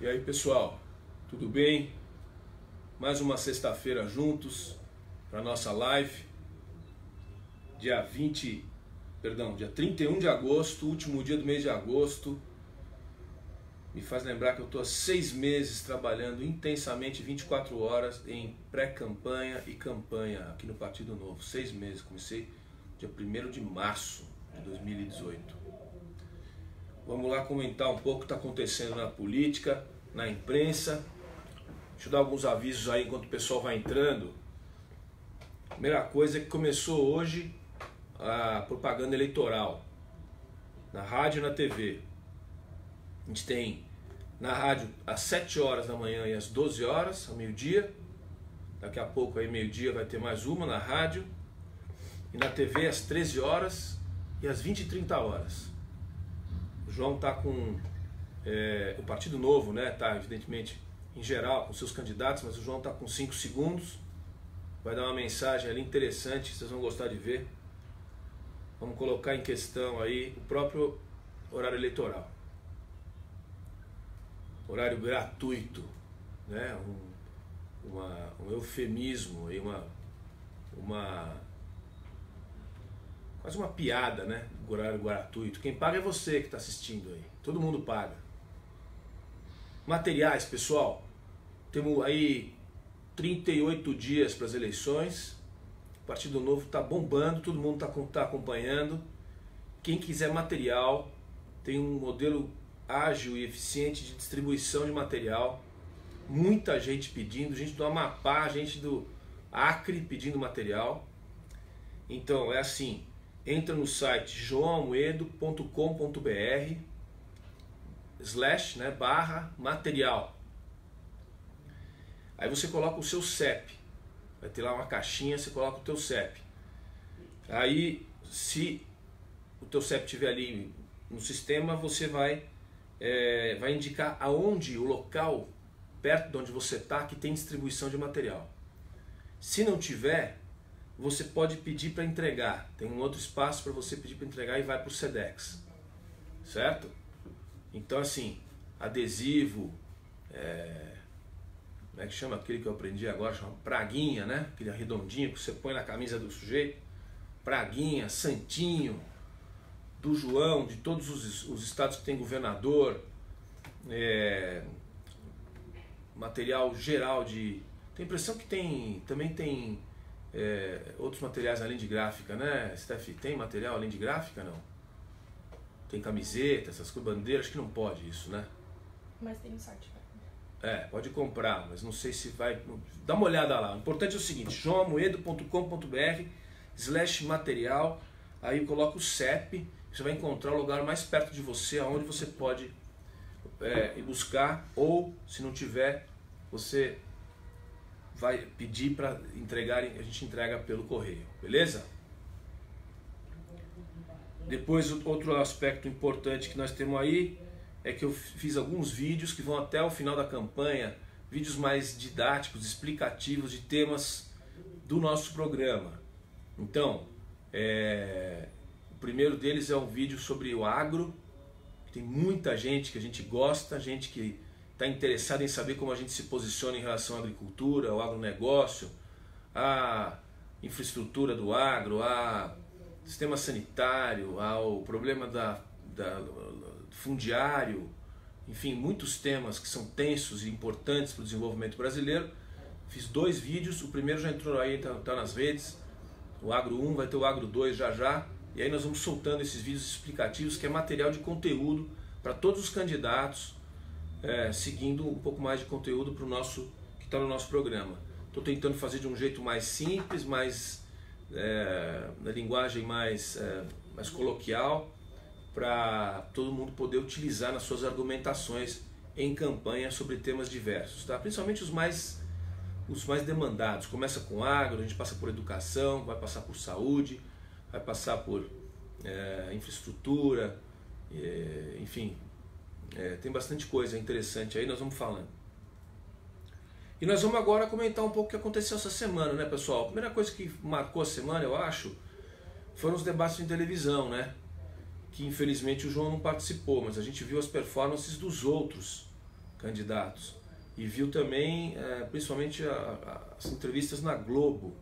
E aí, pessoal, tudo bem? Mais uma sexta-feira juntos para nossa live. Dia 31 de agosto, último dia do mês de agosto. Me faz lembrar que eu estou há 6 meses trabalhando intensamente 24 horas em pré-campanha e campanha aqui no Partido Novo. 6 meses, comecei dia 1º de março de 2018. Vamos lá comentar um pouco o que está acontecendo na política, na imprensa. Deixa eu dar alguns avisos aí enquanto o pessoal vai entrando. Primeira coisa é que começou hoje a propaganda eleitoral, na rádio e na TV. A gente tem na rádio às 7 horas da manhã e às 12 horas, ao meio-dia. Daqui a pouco aí meio-dia vai ter mais uma na rádio. E na TV às 13 horas e às 20h30 horas. O João está com o Partido Novo, né? Está evidentemente em geral com seus candidatos, mas o João está com 5 segundos. Vai dar uma mensagem ali interessante, vocês vão gostar de ver. Vamos colocar em questão aí o próprio horário eleitoral. Horário gratuito, né? Um eufemismo, aí quase uma piada, né? O horário gratuito. Quem paga é você que está assistindo aí. Todo mundo paga. Materiais, pessoal. Temos aí 38 dias para as eleições. O Partido Novo está bombando, todo mundo está acompanhando. Quem quiser material, tem um modelo ágil e eficiente de distribuição de material. Muita gente pedindo, gente do Amapá, gente do Acre pedindo material. Então é assim, entra no site joamoedo.com.br/material. Aí você coloca o seu CEP. Vai ter lá uma caixinha, você coloca o teu CEP. Aí, se o teu CEP estiver ali no sistema, você vai indicar aonde, o local, perto de onde você está, que tem distribuição de material. Se não tiver, você pode pedir para entregar. Tem um outro espaço para você pedir para entregar e vai para o Sedex. Certo? Então assim, adesivo, como é que chama aquele que eu aprendi agora? Chama praguinha, né? Aquele redondinho que você põe na camisa do sujeito. Praguinha, santinho, do João, de todos os estados que tem governador. Material geral de... Tem a impressão que também tem outros materiais além de gráfica, né, Steph? Tem material além de gráfica, não? Tem camiseta, essas coisas, bandeiras, acho que não pode isso, né? Mas tem um site. Pode comprar, mas não sei se vai... Dá uma olhada lá. O importante é o seguinte, joamoedo.com.br/material. Aí coloca o CEP, você vai encontrar o lugar mais perto de você, aonde você pode ir buscar, ou se não tiver, você vai pedir para entregar, a gente entrega pelo correio, beleza? Depois, outro aspecto importante que nós temos aí é que eu fiz alguns vídeos que vão até o final da campanha, vídeos mais didáticos, explicativos de temas do nosso programa. Então, o primeiro deles é um vídeo sobre o agro, que tem muita gente que a gente gosta, gente que está interessado em saber como a gente se posiciona em relação à agricultura, ao agronegócio, à infraestrutura do agro, ao sistema sanitário, ao problema do fundiário, enfim, muitos temas que são tensos e importantes para o desenvolvimento brasileiro. Fiz 2 vídeos, o primeiro já entrou aí, está nas redes, o Agro 1, vai ter o Agro 2 já, e aí nós vamos soltando esses vídeos explicativos, que é material de conteúdo para todos os candidatos, seguindo um pouco mais de conteúdo para o nosso, que está no nosso programa. Estou tentando fazer de um jeito mais simples, mais na linguagem mais coloquial, para todo mundo poder utilizar nas suas argumentações em campanha sobre temas diversos, tá? Principalmente os mais demandados. Começa com agro, a gente passa por educação, vai passar por saúde, vai passar por infraestrutura, enfim. Tem bastante coisa interessante aí, nós vamos falando. E nós vamos agora comentar um pouco o que aconteceu essa semana, né, pessoal? A primeira coisa que marcou a semana, eu acho, foram os debates de televisão, né? Que infelizmente o João não participou, mas a gente viu as performances dos outros candidatos. E viu também, principalmente, as entrevistas na Globo,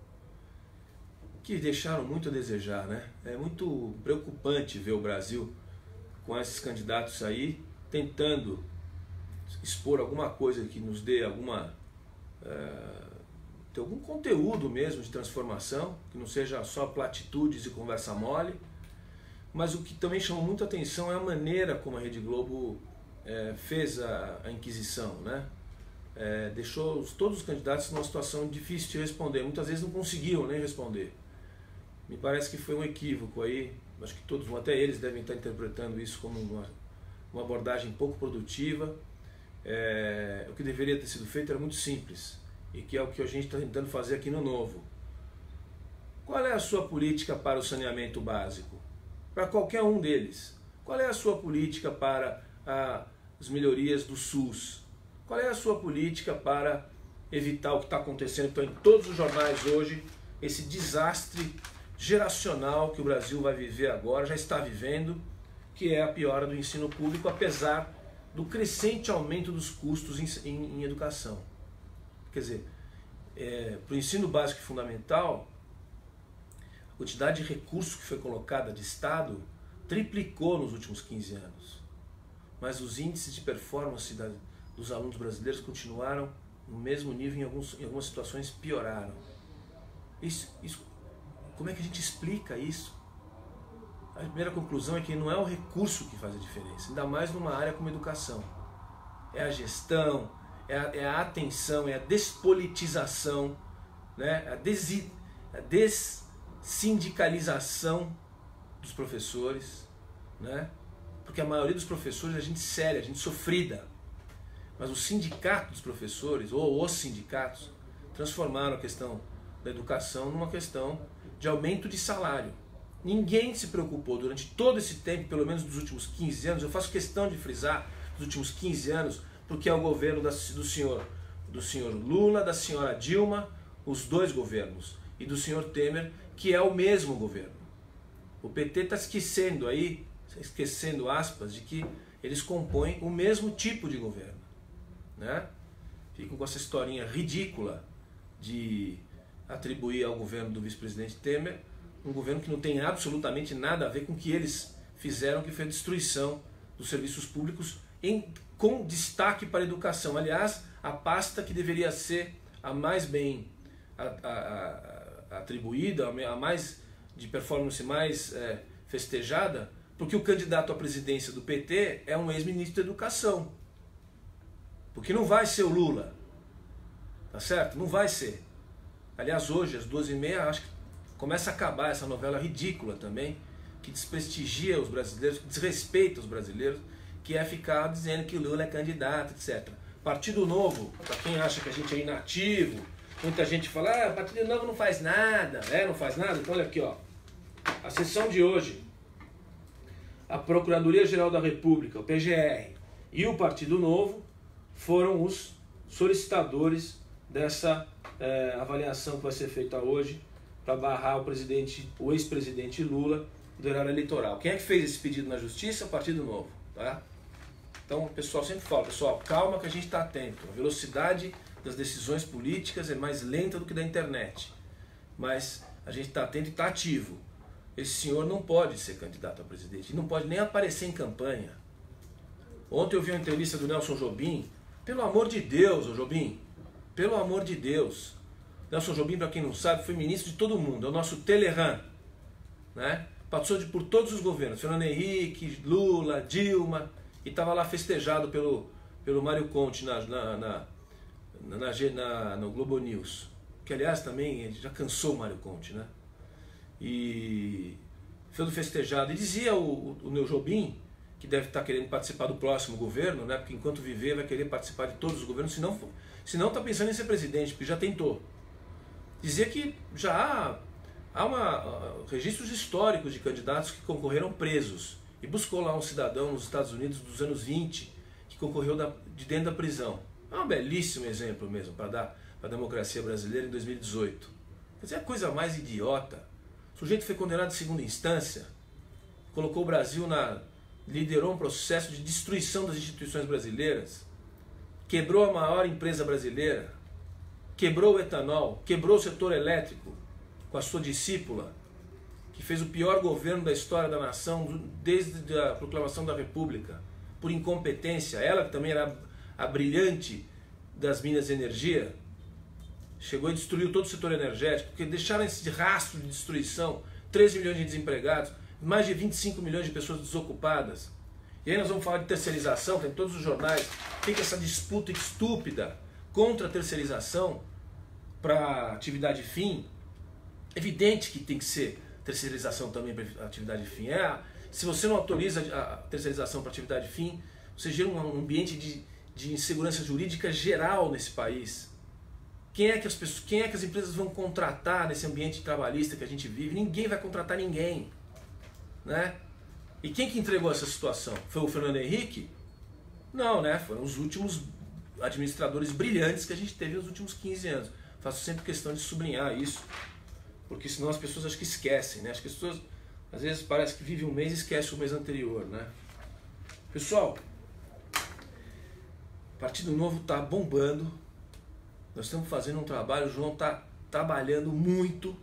que deixaram muito a desejar, né? É muito preocupante ver o Brasil com esses candidatos aí, tentando expor alguma coisa que nos dê ter algum conteúdo mesmo de transformação, que não seja só platitudes e conversa mole. Mas o que também chamou muita atenção é a maneira como a Rede Globo fez a inquisição, né? Deixou todos os candidatos numa situação difícil de responder. Muitas vezes não conseguiam nem responder. Me parece que foi um equívoco aí. Acho que todos, até eles, devem estar interpretando isso como uma abordagem pouco produtiva. O que deveria ter sido feito era muito simples, e que é o que a gente está tentando fazer aqui no Novo. Qual é a sua política para o saneamento básico? Para qualquer um deles. Qual é a sua política para as melhorias do SUS? Qual é a sua política para evitar o que está acontecendo, que está em todos os jornais hoje, esse desastre geracional que o Brasil vai viver agora, já está vivendo, que é a piora do ensino público, apesar do crescente aumento dos custos em educação. Quer dizer, para o ensino básico e fundamental, a quantidade de recursos que foi colocada de Estado triplicou nos últimos 15 anos. Mas os índices de performance dos alunos brasileiros continuaram no mesmo nível, em algumas situações pioraram. Como é que a gente explica isso? A primeira conclusão é que não é o recurso que faz a diferença, ainda mais numa área como a educação. É a gestão, é a atenção, é a despolitização, né? A dessindicalização dos professores, né? Porque a maioria dos professores é gente séria, gente sofrida. Mas o sindicato dos professores, ou os sindicatos, transformaram a questão da educação numa questão de aumento de salário. Ninguém se preocupou durante todo esse tempo, pelo menos dos últimos 15 anos, eu faço questão de frisar dos últimos 15 anos, porque é o governo do senhor Lula, da senhora Dilma, os dois governos, e do senhor Temer, que é o mesmo governo. O PT está esquecendo aspas, de que eles compõem o mesmo tipo de governo, né? Ficam com essa historinha ridícula de atribuir ao governo do vice-presidente Temer um governo que não tem absolutamente nada a ver com o que eles fizeram, que foi a destruição dos serviços públicos, com destaque para a educação. Aliás, a pasta que deveria ser a mais bem atribuída, a mais de performance mais festejada, porque o candidato à presidência do PT é um ex-ministro da Educação. Porque não vai ser o Lula, tá certo? Não vai ser. Aliás, hoje, às 12h30, acho que começa a acabar essa novela ridícula também, que desprestigia os brasileiros, que desrespeita os brasileiros, que é ficar dizendo que o Lula é candidato, etc. Partido Novo, para quem acha que a gente é inativo, muita gente fala, Partido Novo não faz nada, não faz nada. Então olha aqui, ó, a sessão de hoje, a Procuradoria-Geral da República, o PGR, e o Partido Novo foram os solicitadores dessa avaliação que vai ser feita hoje para barrar o ex-presidente Lula do horário eleitoral. Quem é que fez esse pedido na Justiça? O Partido Novo, tá? Então o pessoal sempre fala, pessoal, calma que a gente está atento. A velocidade das decisões políticas é mais lenta do que da internet, mas a gente está atento e está ativo. Esse senhor não pode ser candidato a presidente, não pode nem aparecer em campanha. Ontem eu vi uma entrevista do Nelson Jobim. Pelo amor de Deus, Jobim, pelo amor de Deus. Nelson Jobim, para quem não sabe, foi ministro de todo mundo, é o nosso Telegram, né? Passou por todos os governos, Fernando Henrique, Lula, Dilma, e estava lá festejado pelo Mário Conte no Globo News, que aliás também já cansou o Mário Conte, né? E foi festejado, e dizia o Neu Jobim, que deve estar querendo participar do próximo governo, né? Porque enquanto viver vai querer participar de todos os governos, se não está pensando em ser presidente, porque já tentou. Dizia que já há registros históricos de candidatos que concorreram presos, e buscou lá um cidadão nos Estados Unidos dos anos 20, que concorreu de dentro da prisão. É um belíssimo exemplo mesmo para dar para a democracia brasileira em 2018. Quer dizer, a coisa mais idiota. O sujeito foi condenado em segunda instância, colocou o Brasil liderou um processo de destruição das instituições brasileiras, quebrou a maior empresa brasileira, quebrou o etanol, quebrou o setor elétrico com a sua discípula, que fez o pior governo da história da nação desde a proclamação da República, por incompetência. Ela, que também era a brilhante das minas de energia, chegou e destruiu todo o setor energético, porque deixaram esse rastro de destruição, 13 milhões de desempregados, mais de 25 milhões de pessoas desocupadas. E aí nós vamos falar de terceirização, tem todos os jornais, tem essa disputa estúpida contra a terceirização para atividade fim. Evidente que tem que ser terceirização também para atividade fim. Se você não autoriza a terceirização para atividade fim, você gera um ambiente de insegurança jurídica geral nesse país. Quem é que as empresas vão contratar nesse ambiente trabalhista que a gente vive? Ninguém vai contratar ninguém, né? E quem que entregou essa situação? Foi o Fernando Henrique? Não, né? Foram os últimos administradores brilhantes que a gente teve nos últimos 15 anos. Faço sempre questão de sublinhar isso, porque senão as pessoas acho que esquecem, né? As pessoas às vezes parece que vive um mês e esquece o mês anterior, né? Pessoal, o Partido Novo está bombando. Nós estamos fazendo um trabalho, o João está trabalhando muito,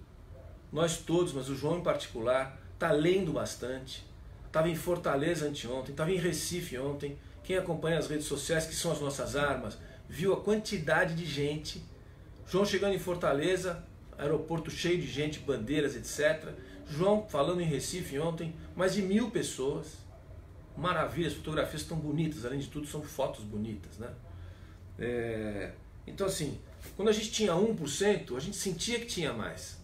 nós todos, mas o João em particular, está lendo bastante. Estava em Fortaleza anteontem, estava em Recife ontem. Quem acompanha as redes sociais, que são as nossas armas, viu a quantidade de gente. João chegando em Fortaleza, aeroporto cheio de gente, bandeiras, etc. João falando em Recife ontem, mais de 1000 pessoas. Maravilha, as fotografias estão bonitas, além de tudo são fotos bonitas, né? Então assim, quando a gente tinha 1%, a gente sentia que tinha mais.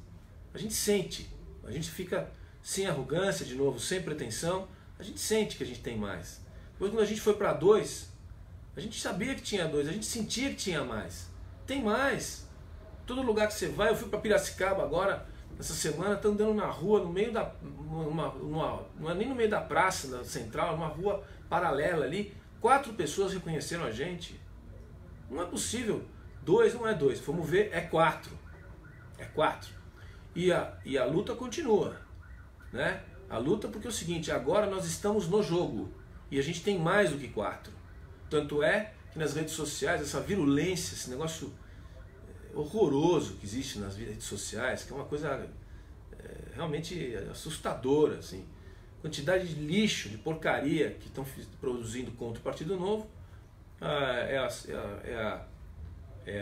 A gente sente, a gente fica sem arrogância, de novo, sem pretensão, a gente sente que a gente tem mais. Depois quando a gente foi para 2%, a gente sabia que tinha 2%, a gente sentia que tinha mais. Tem mais. Todo lugar que você vai, eu fui para Piracicaba agora, essa semana, estão andando na rua, no meio da... não é nem no meio da praça, da central, numa rua paralela ali, 4 pessoas reconheceram a gente. Não é possível. 2 não é 2. Vamos ver, é 4. É 4. E a luta continua, né? A luta porque é o seguinte, agora nós estamos no jogo. E a gente tem mais do que 4. Tanto é que nas redes sociais, essa virulência, esse negócio horroroso que existe nas redes sociais, que é uma coisa realmente assustadora, assim. Quantidade de lixo, de porcaria que estão produzindo contra o Partido Novo, é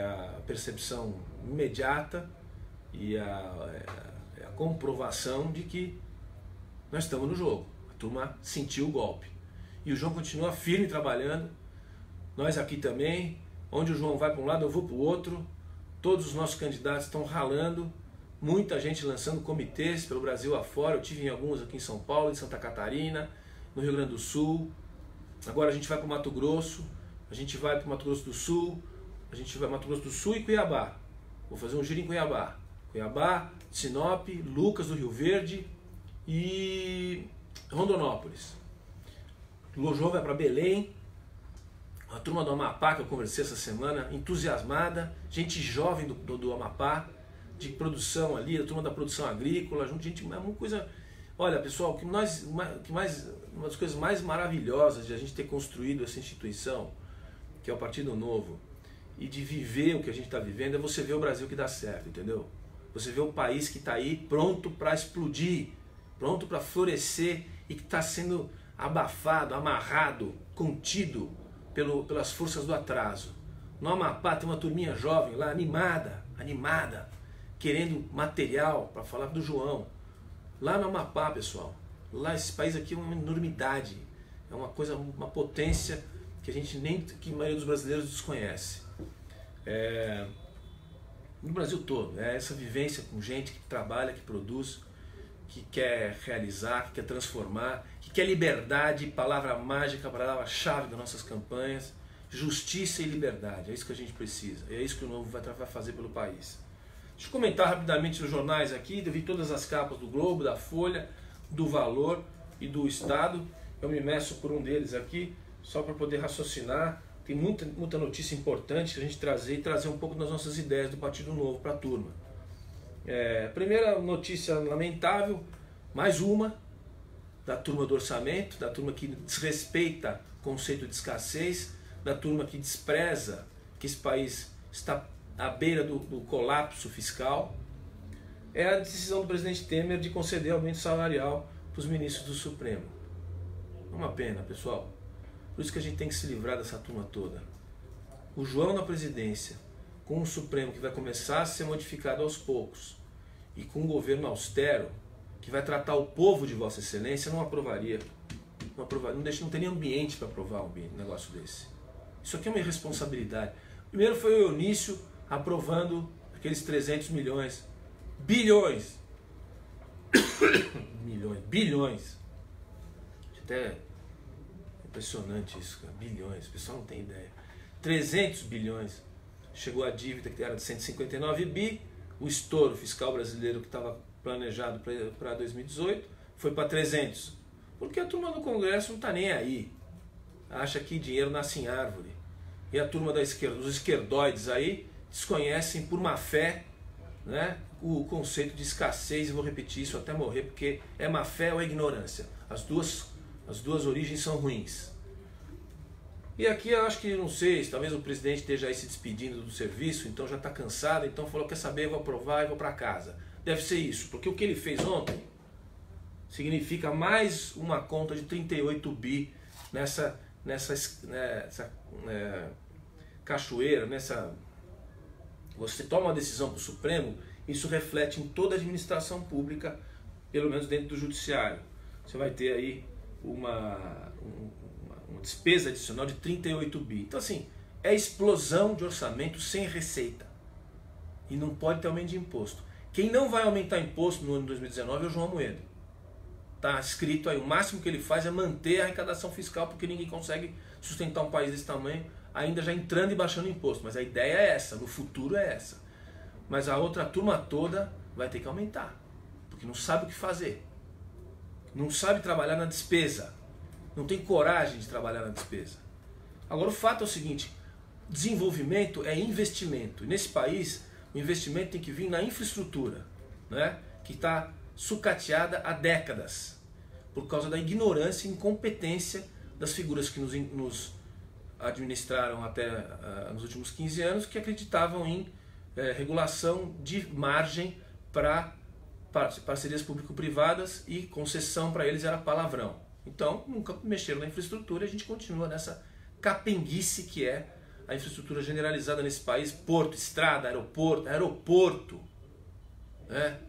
a percepção imediata e a comprovação de que nós estamos no jogo. A turma sentiu o golpe. E o João continua firme trabalhando, nós aqui também, onde o João vai para um lado eu vou para o outro, todos os nossos candidatos estão ralando, muita gente lançando comitês pelo Brasil afora, eu tive em alguns aqui em São Paulo, em Santa Catarina, no Rio Grande do Sul, agora a gente vai para o Mato Grosso, a gente vai para o Mato Grosso do Sul, a gente vai para Mato Grosso do Sul e Cuiabá. Vou fazer um giro em Cuiabá. Cuiabá, Sinop, Lucas do Rio Verde e Rondonópolis. O João vai para Belém, a turma do Amapá que eu conversei essa semana, entusiasmada, gente jovem do Amapá, de produção ali, a turma da produção agrícola, gente, é uma coisa... Olha, pessoal, uma das coisas mais maravilhosas de a gente ter construído essa instituição, que é o Partido Novo, e de viver o que a gente está vivendo, é você ver o Brasil que dá certo, entendeu? Você vê o país que está aí pronto para explodir, pronto para florescer e que está sendo abafado, amarrado, contido pelas forças do atraso. No Amapá tem uma turminha jovem lá, animada, querendo material para falar do João. Lá no Amapá, pessoal, lá esse país aqui é uma enormidade, é uma coisa, uma potência que a maioria dos brasileiros desconhece. No Brasil todo, essa vivência com gente que trabalha, que produz, que quer realizar, que quer transformar, que quer liberdade, palavra mágica, palavra-chave das nossas campanhas, justiça e liberdade, é isso que a gente precisa, é isso que o Novo vai fazer pelo país. Deixa eu comentar rapidamente os jornais aqui, eu vi todas as capas do Globo, da Folha, do Valor e do Estado, eu me meço por um deles aqui, só para poder raciocinar. Tem muita notícia importante que a gente trazer um pouco das nossas ideias do Partido Novo para a turma. Primeira notícia lamentável, mais uma, da turma do orçamento, da turma que desrespeita o conceito de escassez, da turma que despreza que esse país está à beira do colapso fiscal, é a decisão do presidente Temer de conceder aumento salarial para os ministros do Supremo. É uma pena, pessoal. Por isso que a gente tem que se livrar dessa turma toda. O João na presidência, com um Supremo que vai começar a ser modificado aos poucos, e com um governo austero, que vai tratar o povo de Vossa Excelência, não aprovaria. Não tem nem ambiente para aprovar um negócio desse. Isso aqui é uma irresponsabilidade. Primeiro foi o Eunício aprovando aqueles 300 milhões. Bilhões. Bilhões. Até impressionante isso, cara. Bilhões. O pessoal não tem ideia. 300 bilhões. Chegou a dívida que era de 159 bi. O estouro fiscal brasileiro que estava planejado para 2018 foi para 300. Porque a turma do Congresso não está nem aí. Acha que dinheiro nasce em árvore. E a turma da esquerda, os esquerdoides aí, desconhecem por má fé, né, o conceito de escassez, e vou repetir isso até morrer, porque é má fé ou é ignorância. As duas origens são ruins. E aqui eu acho que, não sei, talvez o presidente esteja aí se despedindo do serviço, então já está cansado, então falou, quer saber, eu vou aprovar e vou para casa. Deve ser isso, porque o que ele fez ontem significa mais uma conta de 38 bi nessa cachoeira, você toma uma decisão para o Supremo, isso reflete em toda a administração pública, pelo menos dentro do judiciário. Você vai ter aí uma despesa adicional de 38 bi. Então assim, é explosão de orçamento sem receita. E não pode ter aumento de imposto. Quem não vai aumentar imposto no ano de 2019 é o João Amoedo. Está escrito aí, o máximo que ele faz é manter a arrecadação fiscal, porque ninguém consegue sustentar um país desse tamanho, ainda já entrando e baixando imposto. Mas a ideia é essa, no futuro é essa. Mas a outra turma toda vai ter que aumentar, porque não sabe o que fazer. Não sabe trabalhar na despesa. Não tem coragem de trabalhar na despesa. Agora o fato é o seguinte, desenvolvimento é investimento. E nesse país, o investimento tem que vir na infraestrutura, né, que está sucateada há décadas, por causa da ignorância e incompetência das figuras que nos administraram até nos últimos 15 anos, que acreditavam em regulação de margem para parcerias público-privadas, e concessão para eles era palavrão. Então nunca mexeram na infraestrutura, e a gente continua nessa capenguice que é a infraestrutura generalizada nesse país, porto, estrada, aeroporto, né?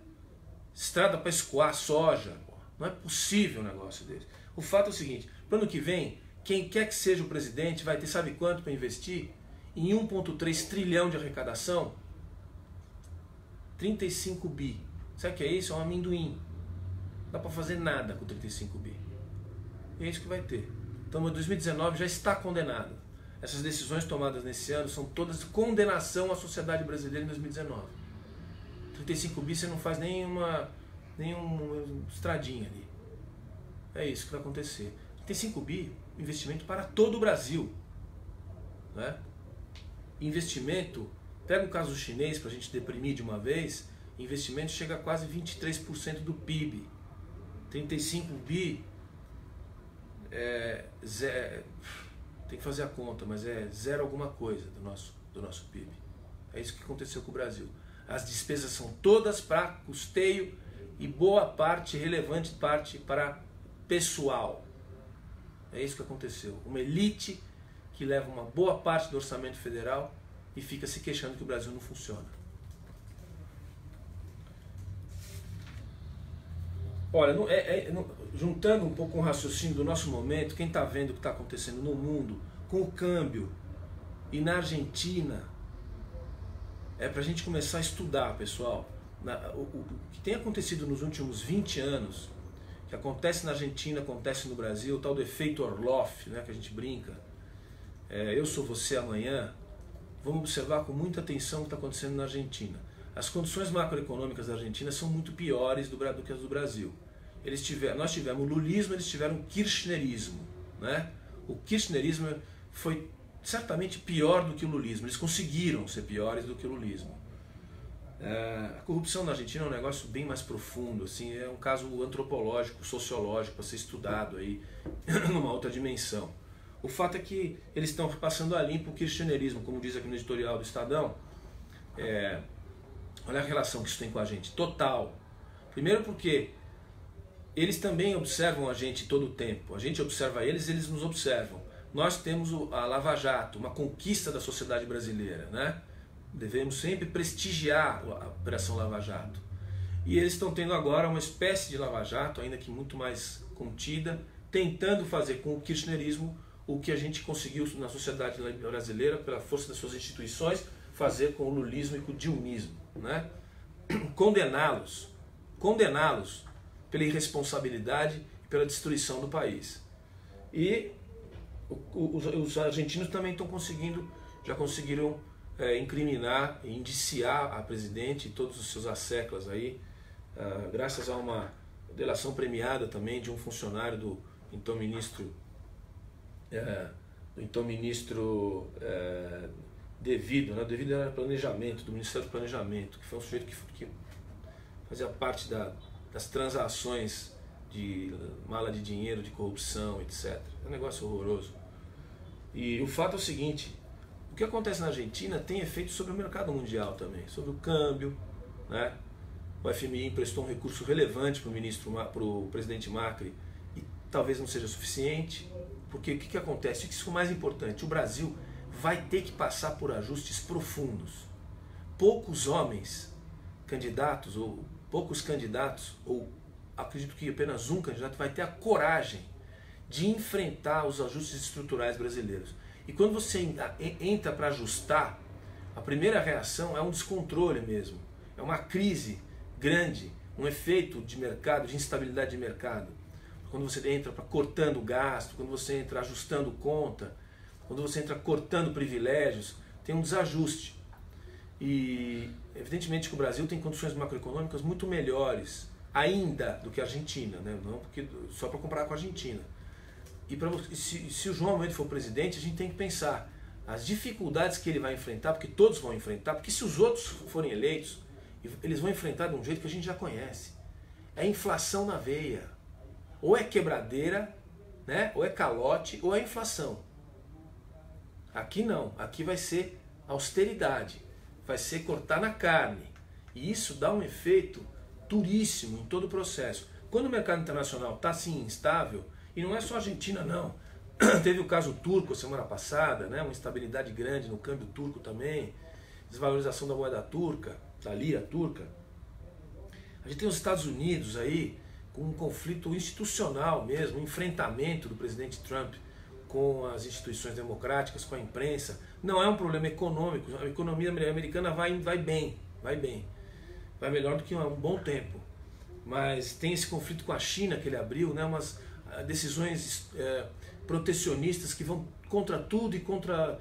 Estrada para escoar soja, não é possível um negócio desse. O fato é o seguinte, para o ano que vem, quem quer que seja o presidente vai ter, sabe quanto para investir? Em 1,3 trilhão de arrecadação, 35 bi. Sabe o que é isso? É um amendoim. Não dá para fazer nada com 35 bi. E é isso que vai ter. Então 2019 já está condenado. Essas decisões tomadas nesse ano são todas de condenação à sociedade brasileira em 2019. 35 bi você não faz nenhuma estradinha ali. É isso que vai acontecer. 35 bi, investimento para todo o Brasil, né? Investimento, pega o caso chinês para a gente deprimir de uma vez, investimento chega a quase 23% do PIB. 35 bi, tem que fazer a conta, mas é zero alguma coisa do nosso PIB. É isso que aconteceu com o Brasil. As despesas são todas para custeio e boa parte, relevante parte, para pessoal. É isso que aconteceu. Uma elite que leva uma boa parte do orçamento federal e fica se queixando que o Brasil não funciona. Olha, juntando um pouco com o raciocínio do nosso momento, quem está vendo o que está acontecendo no mundo, com o câmbio, e na Argentina, é para a gente começar a estudar, pessoal. O que tem acontecido nos últimos 20 anos, que acontece na Argentina, acontece no Brasil, o tal do efeito Orloff, né, que a gente brinca. Eu sou você amanhã. Vamos observar com muita atenção o que está acontecendo na Argentina. As condições macroeconômicas da Argentina são muito piores do que as do Brasil. Nós tivemos o lulismo, eles tiveram o kirchnerismo, né? O kirchnerismo foi certamente pior do que o lulismo. Eles conseguiram ser piores do que o lulismo. A corrupção na Argentina é um negócio bem mais profundo, assim, é um caso antropológico, sociológico, para ser estudado aí numa outra dimensão. O fato é que eles estão passando a limpo o kirchnerismo, como diz aqui no editorial do Estadão. Olha a relação que isso tem com a gente, total. Primeiro porque eles também observam a gente todo o tempo. A gente observa eles, eles nos observam. Nós temos a Lava Jato, uma conquista da sociedade brasileira, né? Devemos sempre prestigiar a Operação Lava Jato. E eles estão tendo agora uma espécie de Lava Jato, ainda que muito mais contida, tentando fazer com o kirchnerismo o que a gente conseguiu na sociedade brasileira, pela força das suas instituições, fazer com o lulismo e com o dilmismo, né? Condená-los pela irresponsabilidade e pela destruição do país. E os argentinos também estão conseguindo, já conseguiram incriminar e indiciar a presidente e todos os seus asseclas aí, graças a uma delação premiada também de um funcionário do então ministro devido, né? Devido era planejamento, do Ministério do Planejamento, que foi um sujeito que fazia parte das transações de mala de dinheiro, de corrupção, etc. É um negócio horroroso. E o fato é o seguinte: o que acontece na Argentina tem efeito sobre o mercado mundial também, sobre o câmbio, né? O FMI emprestou um recurso relevante para o presidente Macri e talvez não seja suficiente, porque o que acontece? Isso é o mais importante: o Brasil vai ter que passar por ajustes profundos. Poucos candidatos, ou acredito que apenas um candidato vai ter a coragem de enfrentar os ajustes estruturais brasileiros. E quando você entra para ajustar, a primeira reação é um descontrole mesmo, é uma crise grande, um efeito de mercado, de instabilidade de mercado. Quando você entra para cortando gasto, quando você entra ajustando conta, quando você entra cortando privilégios, tem um desajuste. E evidentemente que o Brasil tem condições macroeconômicas muito melhores ainda do que a Argentina, né? Não porque, só para comparar com a Argentina. E se o João Mendes for presidente, a gente tem que pensar as dificuldades que ele vai enfrentar, porque todos vão enfrentar, porque se os outros forem eleitos, eles vão enfrentar de um jeito que a gente já conhece. É inflação na veia. Ou é quebradeira, né? Ou é calote, ou é inflação. Aqui não, aqui vai ser austeridade, vai ser cortar na carne. E isso dá um efeito duríssimo em todo o processo. Quando o mercado internacional está assim instável, e não é só a Argentina não, teve o caso turco semana passada, né? Uma instabilidade grande no câmbio turco também, desvalorização da moeda turca, da lira turca. A gente tem os Estados Unidos aí com um conflito institucional mesmo, um enfrentamento do presidente Trump com as instituições democráticas, com a imprensa. Não é um problema econômico, a economia americana vai bem, vai melhor do que um bom tempo. Mas tem esse conflito com a China que ele abriu, né, umas decisões protecionistas que vão contra tudo e contra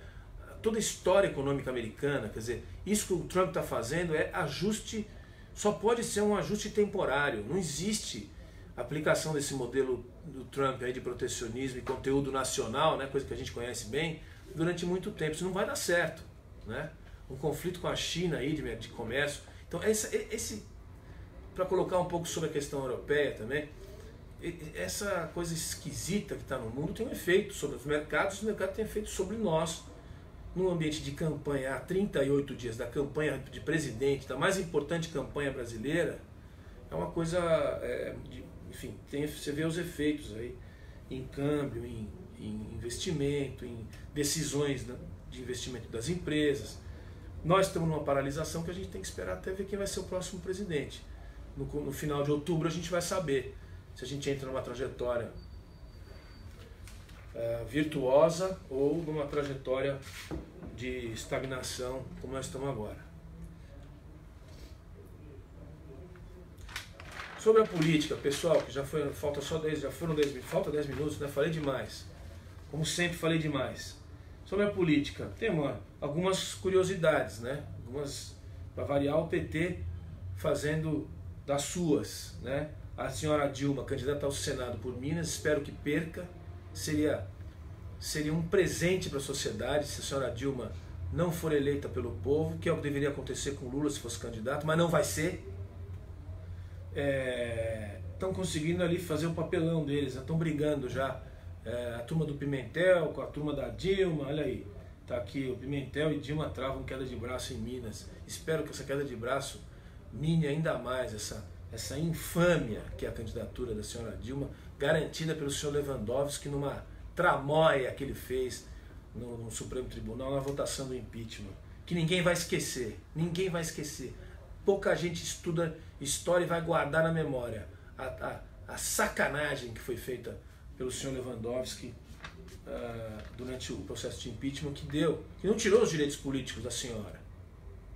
toda a história econômica americana. Quer dizer, isso que o Trump está fazendo é ajuste, só pode ser um ajuste temporário. Não existe aplicação desse modelo do Trump aí de protecionismo e conteúdo nacional, né, coisa que a gente conhece bem, durante muito tempo. Isso não vai dar certo, né? Um conflito com a China aí de comércio. Então, para colocar um pouco sobre a questão europeia também, essa coisa esquisita que está no mundo tem um efeito sobre os mercados tem efeito sobre nós. Num ambiente de campanha, há 38 dias da campanha de presidente, da mais importante campanha brasileira, é uma coisa, enfim, você vê os efeitos aí em câmbio, em investimento, em decisões de investimento das empresas. Nós estamos numa paralisação que a gente tem que esperar até ver quem vai ser o próximo presidente. No final de outubro a gente vai saber se a gente entra numa trajetória virtuosa ou numa trajetória de estagnação como nós estamos agora. Sobre a política, pessoal, que falta 10 minutos, né? Falei demais. Como sempre, falei demais. Sobre a política, tem algumas curiosidades, né? Para variar, o PT fazendo das suas, né? A senhora Dilma, candidata ao Senado por Minas, espero que perca. Seria um presente para a sociedade se a senhora Dilma não for eleita pelo povo, que é o que deveria acontecer com Lula se fosse candidato, mas não vai ser. Estão conseguindo ali fazer o papelão deles, estão brigando já a turma do Pimentel com a turma da Dilma, olha aí. Tá aqui, o Pimentel e Dilma travam queda de braço em Minas. Espero que essa queda de braço mine ainda mais essa infâmia que é a candidatura da senhora Dilma, garantida pelo senhor Lewandowski numa tramóia que ele fez no Supremo Tribunal na votação do impeachment, que ninguém vai esquecer, ninguém vai esquecer. Pouca gente estuda história e vai guardar na memória a sacanagem que foi feita pelo senhor Lewandowski durante o processo de impeachment, que não tirou os direitos políticos da senhora,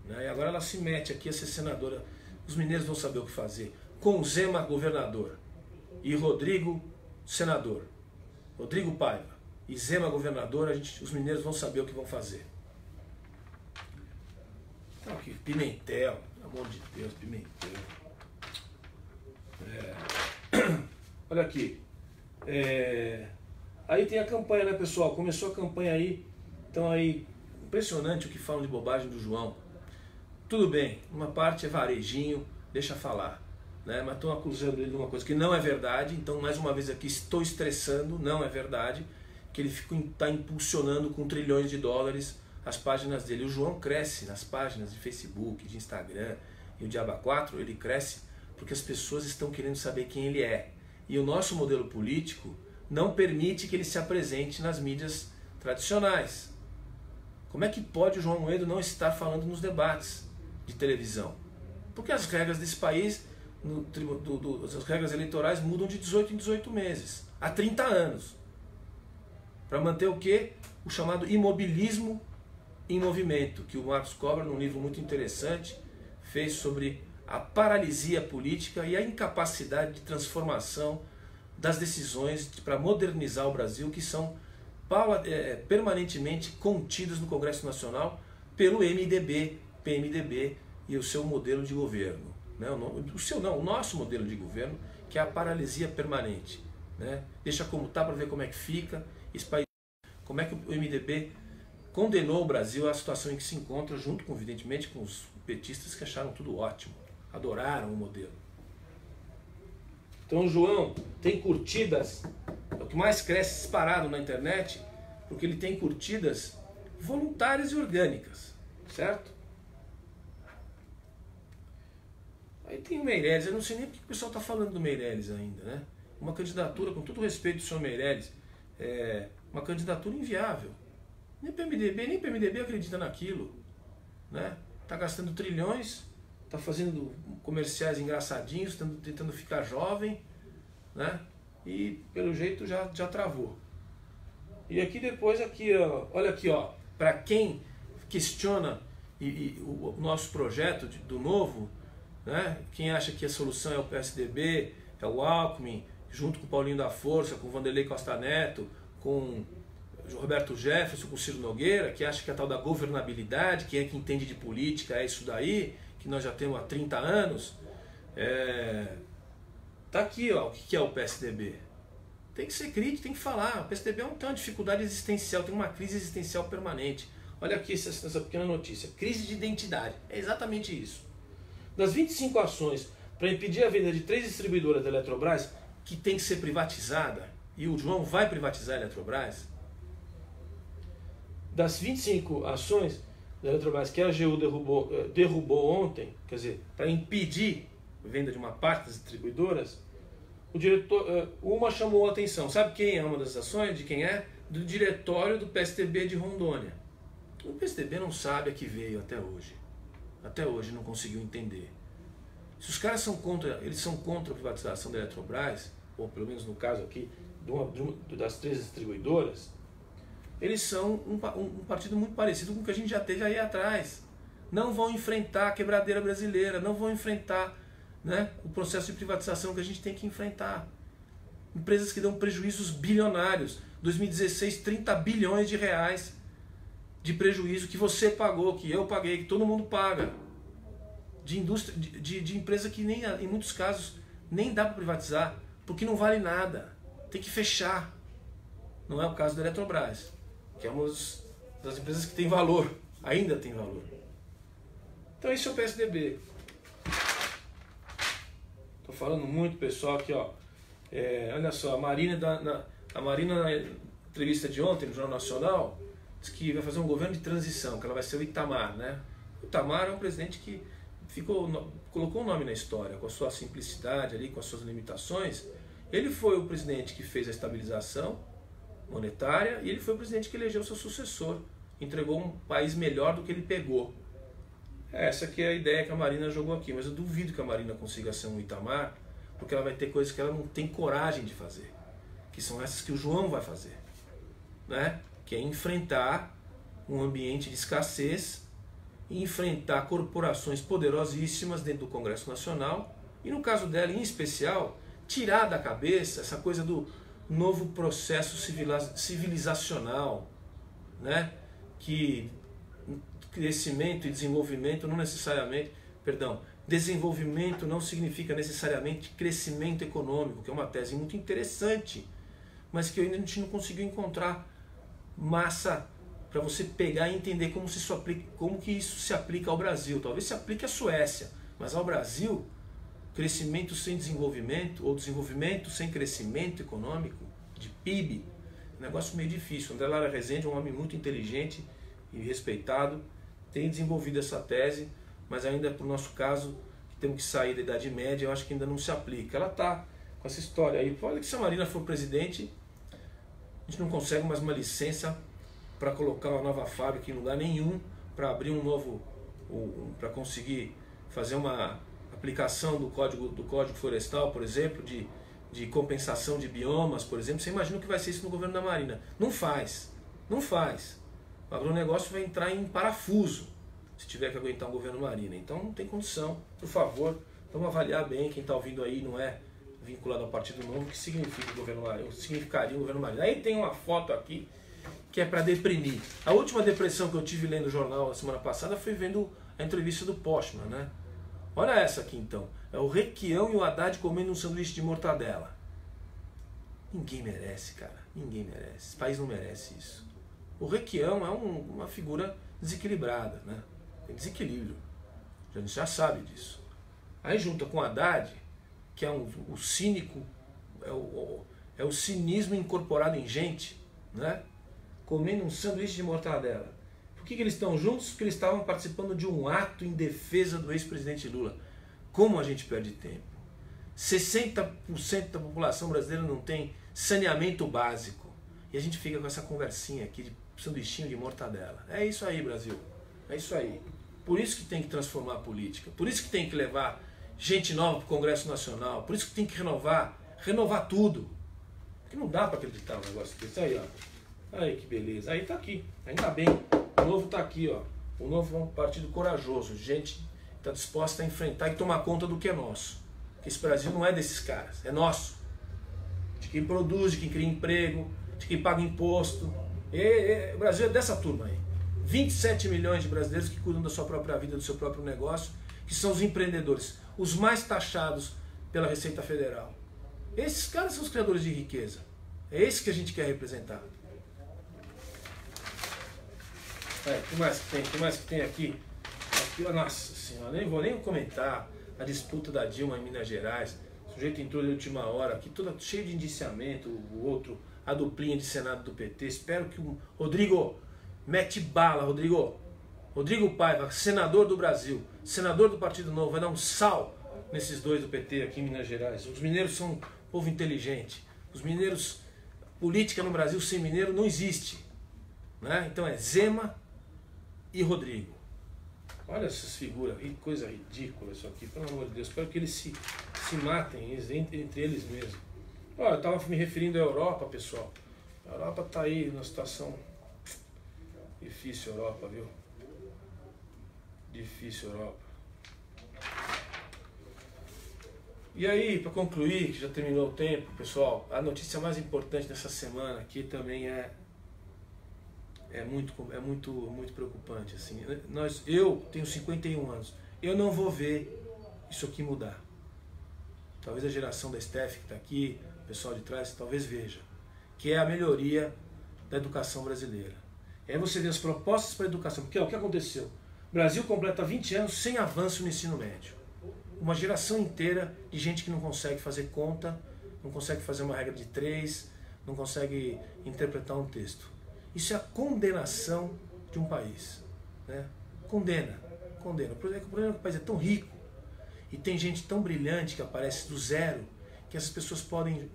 né? E agora ela se mete aqui a ser senadora. Os mineiros vão saber o que fazer. Com Zema governador e Rodrigo senador, Rodrigo Paiva e Zema governador, os mineiros vão saber o que vão fazer. Então, aqui, Pimentel, pelo amor de Deus, Pimentel. Olha aqui. Aí tem a campanha, né, pessoal? Começou a campanha aí. Então aí, impressionante o que falam de bobagem do João. Tudo bem, uma parte é varejinho, deixa falar, né? Mas estão acusando ele de uma coisa que não é verdade. Então, mais uma vez aqui, estou estressando, não é verdade. Que ele está impulsionando com trilhões de dólares as páginas dele. O João cresce nas páginas de Facebook, de Instagram e o Diaba 4, ele cresce porque as pessoas estão querendo saber quem ele é. E o nosso modelo político não permite que ele se apresente nas mídias tradicionais. Como é que pode o João Moedo não estar falando nos debates de televisão? Porque as regras desse país, as regras eleitorais mudam de 18 em 18 meses, há 30 anos. Para manter o quê? O chamado imobilismo em movimento, que o Marcos Cobra, num livro muito interessante, fez sobre a paralisia política e a incapacidade de transformação das decisões para modernizar o Brasil, que são permanentemente contidas no Congresso Nacional pelo MDB, PMDB e o seu modelo de governo, né? O nosso modelo de governo, que é a paralisia permanente, né? Deixa como está para ver como é que fica esse país, como é que o MDB condenou o Brasil à situação em que se encontra, junto com, evidentemente, com os petistas que acharam tudo ótimo, adoraram o modelo. Então o João tem curtidas, é o que mais cresce disparado na internet, porque ele tem curtidas voluntárias e orgânicas, certo? Aí tem o Meirelles, eu não sei nem porque o pessoal está falando do Meirelles ainda, né? Uma candidatura, com todo o respeito do senhor Meirelles, uma candidatura inviável. Nem PMDB acredita naquilo, né? Tá gastando trilhões, tá fazendo comerciais engraçadinhos, tentando ficar jovem, né? E pelo jeito já travou. E aqui depois, ó, olha aqui, ó, para quem questiona o nosso projeto do Novo, né? Quem acha que a solução é o PSDB, é o Alckmin, junto com o Paulinho da Força, com o Vanderlei Costa Neto, com o Roberto Jefferson, com o Ciro Nogueira, que acha que a tal da governabilidade, quem é que entende de política, é isso daí, que nós já temos há 30 anos. Tá aqui, ó, o que é o PSDB. Tem que ser crítico, tem que falar. O PSDB tem uma dificuldade existencial, tem uma crise existencial permanente. Olha aqui essa pequena notícia. Crise de identidade. É exatamente isso. Das 25 ações para impedir a venda de 3 distribuidoras da Eletrobras, que tem que ser privatizada, e o João vai privatizar a Eletrobras, das 25 ações da Eletrobras que a AGU derrubou ontem, quer dizer, para impedir a venda de uma parte das distribuidoras, o diretor, uma chamou a atenção. Sabe quem é uma das ações? De quem é? Do diretório do PSDB de Rondônia. O PSDB não sabe a que veio até hoje. Até hoje não conseguiu entender. Se os caras são contra, eles são contra a privatização da Eletrobras, ou pelo menos no caso aqui, das 3 distribuidoras, eles são um partido muito parecido com o que a gente já teve aí atrás. Não vão enfrentar a quebradeira brasileira, não vão enfrentar, né, o processo de privatização que a gente tem que enfrentar. Empresas que dão prejuízos bilionários. 2016, 30 bilhões de reais de prejuízo que você pagou, que eu paguei, que todo mundo paga. De indústria, de empresa que nem, em muitos casos nem dá para privatizar, porque não vale nada. Tem que fechar. Não é o caso da Eletrobras, que é uma das empresas que tem valor, ainda tem valor. Então esse é o PSDB. Estou falando muito, pessoal, aqui, ó. Olha só, a Marina A Marina, na entrevista de ontem no Jornal Nacional, disse que vai fazer um governo de transição, que ela vai ser o Itamar, né? O Itamar é um presidente que colocou um nome na história, com a sua simplicidade ali, com as suas limitações. Ele foi o presidente que fez a estabilização monetária e ele foi o presidente que elegeu seu sucessor. Entregou um país melhor do que ele pegou. Essa que é a ideia que a Marina jogou aqui, mas eu duvido que a Marina consiga ser um Itamar, porque ela vai ter coisas que ela não tem coragem de fazer, que são essas que o João vai fazer, né? Que é enfrentar um ambiente de escassez, enfrentar corporações poderosíssimas dentro do Congresso Nacional e, no caso dela em especial, tirar da cabeça essa coisa do novo processo civilizacional, né? Que crescimento e desenvolvimento não necessariamente, desenvolvimento não significa necessariamente crescimento econômico, que é uma tese muito interessante, mas que ainda a gente não conseguiu encontrar massa para você pegar e entender como que isso se aplica ao Brasil. Talvez se aplique à Suécia, mas ao Brasil, crescimento sem desenvolvimento, ou desenvolvimento sem crescimento econômico, de PIB, é um negócio meio difícil. André Lara Rezende é um homem muito inteligente e respeitado, tem desenvolvido essa tese, mas ainda para o nosso caso, que temos que sair da Idade Média, eu acho que ainda não se aplica. Ela está com essa história aí. Olha que se a Marina for presidente, a gente não consegue mais uma licença para colocar uma nova fábrica em lugar nenhum, para abrir um novo, para conseguir fazer uma aplicação do Código Florestal, por exemplo, de compensação de biomas, por exemplo. Você imagina o que vai ser isso no governo da Marina? Não faz, não faz. O agronegócio vai entrar em parafuso se tiver que aguentar um governo Marina. Então não tem condição. Por favor, vamos avaliar bem. Quem está ouvindo aí não é vinculado ao Partido Novo, o que significa o governo Marina, o que significaria o governo Marina. Aí tem uma foto aqui que é para deprimir. A última depressão que eu tive lendo o jornal na semana passada foi vendo a entrevista do Postman, né? Olha essa aqui então. É o Requião e o Haddad comendo um sanduíche de mortadela. Ninguém merece, cara. Ninguém merece. Esse país não merece isso. O Requião é uma figura desequilibrada, né? Tem desequilíbrio. A gente já sabe disso. Aí junta com o Haddad, que é o cínico, é o cinismo incorporado em gente, né? Comendo um sanduíche de mortadela. Por que eles estão juntos? Porque eles estavam participando de um ato em defesa do ex-presidente Lula. Como a gente perde tempo? 60% da população brasileira não tem saneamento básico. E a gente fica com essa conversinha aqui de sanduichinho de mortadela. É isso aí, Brasil. É isso aí. Por isso que tem que transformar a política. Por isso que tem que levar gente nova para o Congresso Nacional. Por isso que tem que renovar tudo. Porque não dá para acreditar um negócio desse. Aí, ó. Aí que beleza. Aí tá aqui. Ainda bem. O Novo tá aqui, ó. O Novo é um partido corajoso. Gente está disposta a enfrentar e tomar conta do que é nosso. Porque esse Brasil não é desses caras. É nosso. De quem produz, de quem cria emprego, de quem paga imposto. O Brasil é dessa turma aí. 27 milhões de brasileiros que cuidam da sua própria vida, do seu próprio negócio, que são os empreendedores, os mais taxados pela Receita Federal. Esses caras são os criadores de riqueza. É esse que a gente quer representar. O que mais que tem? O que mais que tem aqui? Nossa senhora, nem vou nem comentar a disputa da Dilma em Minas Gerais. O sujeito entrou na última hora aqui, toda cheio de indiciamento, o outro, a duplinha de Senado do PT. Espero que o Rodrigo mete bala, Rodrigo Paiva, senador do Brasil, senador do Partido Novo, vai dar um sal nesses dois do PT aqui em Minas Gerais. Os mineiros são um povo inteligente. Os mineiros, política no Brasil sem mineiro não existe, né? Então é Zema e Rodrigo. Olha essas figuras, que coisa ridícula isso aqui, pelo amor de Deus. Espero que eles se matem entre eles mesmos. Olha, eu estava me referindo à Europa, pessoal. A Europa está aí numa situação difícil, Europa, viu? Difícil, Europa. E aí, para concluir, que já terminou o tempo, pessoal, a notícia mais importante dessa semana aqui também é muito preocupante, assim. Eu tenho 51 anos, eu não vou ver isso aqui mudar. Talvez a geração da Steph que está aqui, o pessoal de trás, talvez veja, que é a melhoria da educação brasileira. E aí você vê as propostas para a educação, porque o que aconteceu? O Brasil completa 20 anos sem avanço no ensino médio. Uma geração inteira de gente que não consegue fazer conta, não consegue fazer uma regra de 3, não consegue interpretar um texto. Isso é a condenação de um país, né? Condena. O problema é que o país é tão rico e tem gente tão brilhante que aparece do zero que essas pessoas podem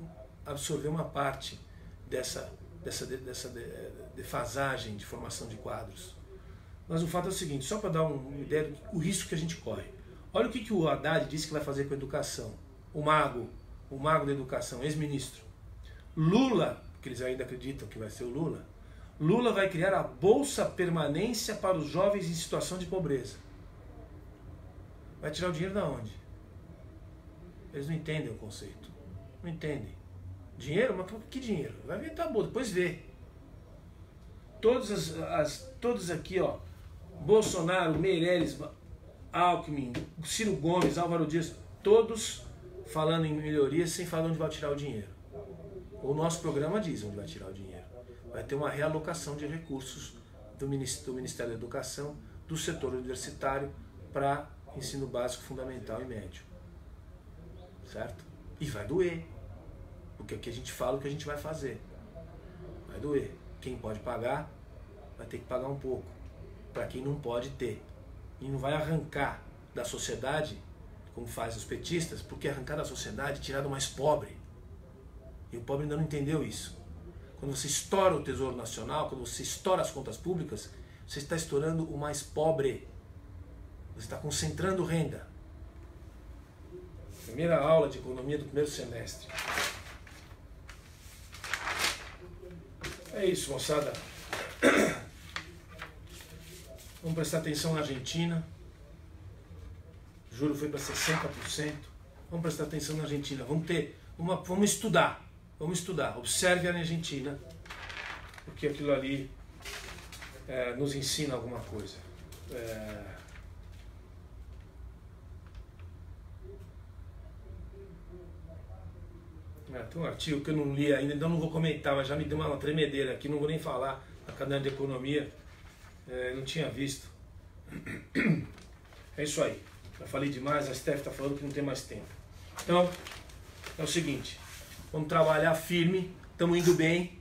absorver uma parte dessa defasagem de formação de quadros. Mas o fato é o seguinte, só para dar uma ideia do risco que a gente corre. Olha o que o Haddad disse que vai fazer com a educação. O mago da educação, ex-ministro. Lula, que eles ainda acreditam que vai ser o Lula, Lula vai criar a Bolsa Permanência para os jovens em situação de pobreza. Vai tirar o dinheiro da onde? Eles não entendem o conceito. Não entendem. Dinheiro? Mas que dinheiro? Vai ver, tá bom, depois vê. Todos aqui, ó, Bolsonaro, Meirelles, Alckmin, Ciro Gomes, Álvaro Dias, todos falando em melhorias sem falar onde vai tirar o dinheiro. O nosso programa diz onde vai tirar o dinheiro. Vai ter uma realocação de recursos do Ministério da Educação, do setor universitário, para ensino básico, fundamental e médio. Certo? E vai doer. Porque aqui a gente fala o que a gente vai fazer. Vai doer. Quem pode pagar, vai ter que pagar um pouco. Para quem não pode ter. E não vai arrancar da sociedade, como fazem os petistas, porque arrancar da sociedade é tirar do mais pobre. E o pobre ainda não entendeu isso. Quando você estoura o Tesouro Nacional, quando você estoura as contas públicas, você está estourando o mais pobre. Você está concentrando renda. Primeira aula de economia do primeiro semestre. É isso, moçada. Vamos prestar atenção na Argentina. O juro foi para 60%. Vamos prestar atenção na Argentina. Vamos estudar. Vamos estudar. Observe a Argentina. Porque aquilo ali nos ensina alguma coisa. Tem um artigo que eu não li ainda, então não vou comentar, mas já me deu uma tremedeira aqui, não vou nem falar na caderno de economia, não tinha visto. É isso aí, já falei demais, a Steph está falando que não tem mais tempo. Então, é o seguinte, vamos trabalhar firme, estamos indo bem,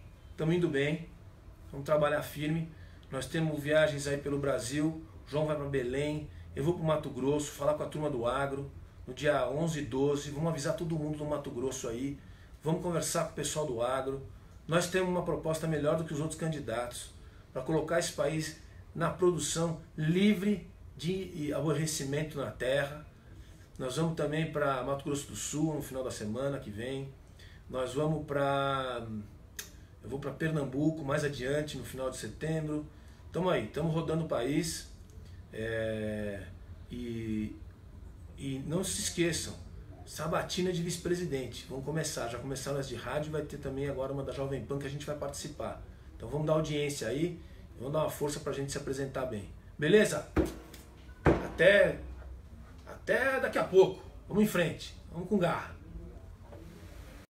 vamos trabalhar firme, nós temos viagens aí pelo Brasil, o João vai para Belém, eu vou para o Mato Grosso, falar com a turma do agro, no dia 11 e 12, vamos avisar todo mundo do Mato Grosso aí, vamos conversar com o pessoal do agro. Nós temos uma proposta melhor do que os outros candidatos para colocar esse país na produção livre de aborrecimento na terra. Nós vamos também para Mato Grosso do Sul no final da semana que vem. Nós vamos eu vou para Pernambuco mais adiante no final de setembro. Estamos aí, estamos rodando o país. E não se esqueçam, sabatina de vice-presidente. Vamos começar, já começaram as de rádio, vai ter também agora uma da Jovem Pan que a gente vai participar. Então vamos dar audiência aí, vamos dar uma força pra gente se apresentar bem. Beleza? Até daqui a pouco. Vamos em frente, vamos com garra.